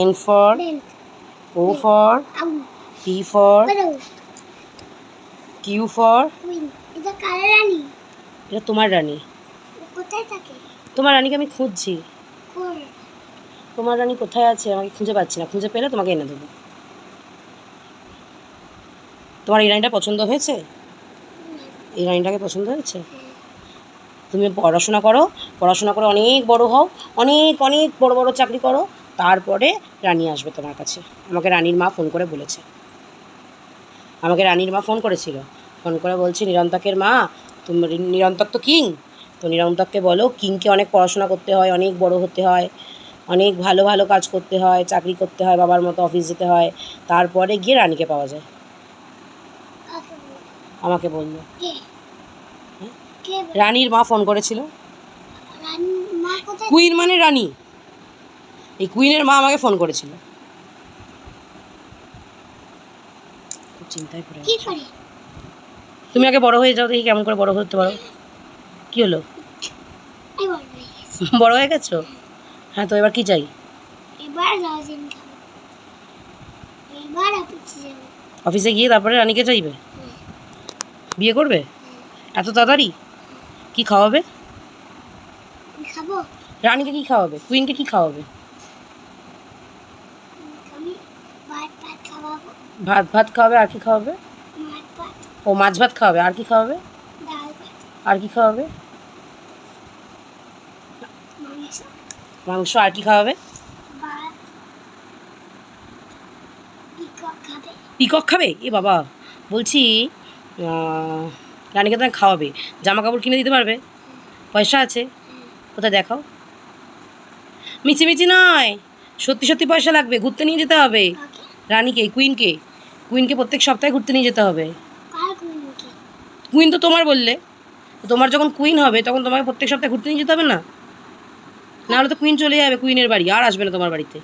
N for O for P for Q for এটা কার রানী? এটা তোমার রানী। কোথায় থাকে? তোমার রানীকে আমি খুঁজছি। কোন? তোমার রানী কোথায় আছে আমাকে খুঁজে পাচ্ছি না, খুঁজে পেলে তোমাকে এনে দেবো। তোমার এই রানীটা পছন্দ হয়েছে? এই রানীটাকে পছন্দ হয়েছে? তুমি পড়াশোনা করো, পড়াশোনা করে অনেক বড় হও, অনেক অনেক বড় বড় চাকরি করো, তারপরে রানী আসবে তোমার কাছে। আমাকে রানীর মা ফোন করে বলেছে, আমাকে রানীর মা ফোন করেছিল, ফোন করে বলছে নিরন্তকের মা, তুমি নিরন্তক তো কিং, তো নিরন্তককে বলো কিংকে অনেক পড়াশোনা করতে হয়, অনেক বড় হতে হয়, অনেক ভালো ভালো কাজ করতে হয়, চাকরি করতে হয়, বাবার মতো অফিস যেতে হয়, তারপরে গিয়ে রানীকে পাওয়া যায়। আমাকে বললো, রানীর মা ফোন করেছিল। কুইন মানে রানী, এই কুইনের মা আমাকে ফোন করেছিল। খুব চিন্তায় পড়ে গেছি। তুমি আগে বড় হয়ে যাও, দেখি কেমন করে বড় হতে পারো। কি হলো, বড় হয়ে গেছো? হ্যাঁ, তো এবার কি চাই? অফিসে গিয়ে তারপরে রানীকে চাইবে? বিয়ে করবে এত তাড়াতাড়ি? কি খাওয়াবে রানীকে? কি খাওয়াবে? কুইনকে কি খাওয়াবে? ভাত ভাত খাওয়াবে, আর কি খাওয়াবে? ও মাছ ভাত খাওয়াবে, আর কি খাওয়াবে? আর কি খাওয়াবে? মাংস, আর কি খাওয়াবে? পিকক খাবে? এ বাবা, বলছি রানীকে তোমায় খাওয়াবে, জামা কাপড় কিনে দিতে পারবে? পয়সা আছে? কোথায় দেখাও। মিছি মিছি নয়, সত্যি সত্যি পয়সা লাগবে, ঘুরতে নিয়ে যেতে হবে রানীকে, কুইনকে। কুইনকে প্রত্যেক সপ্তাহে ঘুরতে নিয়ে যেতে হবে। কুইন তো তোমার বললে, তোমার যখন কুইন হবে তখন তোমাকে প্রত্যেক সপ্তাহে ঘুরতে নিয়ে যেতে হবে না? নাহলে তো কুইন চলে যাবে কুইনের বাড়ি, আর আসবে না তোমার বাড়িতে।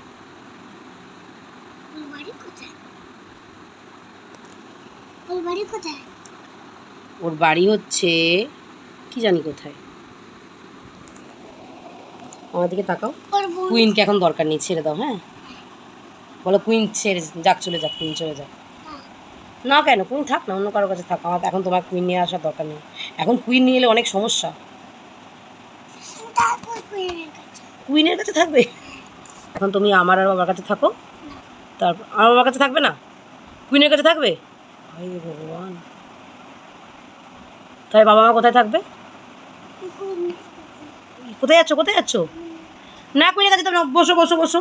ওর বাড়ি হচ্ছে কি জানি কোথায়। আমার দিকে তাকাও। কুইনকে এখন দরকার নেই, ছেড়ে দাও। হ্যাঁ, বলো কুইন ছেড়ে যাক, চলে যাক, কুইন চলে যাক। না কেন, কুইন থাক না, অন্য কারোর কাছে থাক, আমার এখন তোমার কুইন নিয়ে আসার দরকার নেই। এখন কুইন নিয়ে এলে অনেক সমস্যা। কুইনের কাছে থাকবে? এখন তুমি আমার আর বাবার কাছে থাকো, তারপর আমার বাবার কাছে থাকবে না, কুইনের কাছে থাকবে? হায় ভগবান, তাহলে বাবা মা কোথায় থাকবে? কোথায় যাচ্ছ, কোথায় যাচ্ছ? না কুইনের কাছে তো বসো বসো বসো।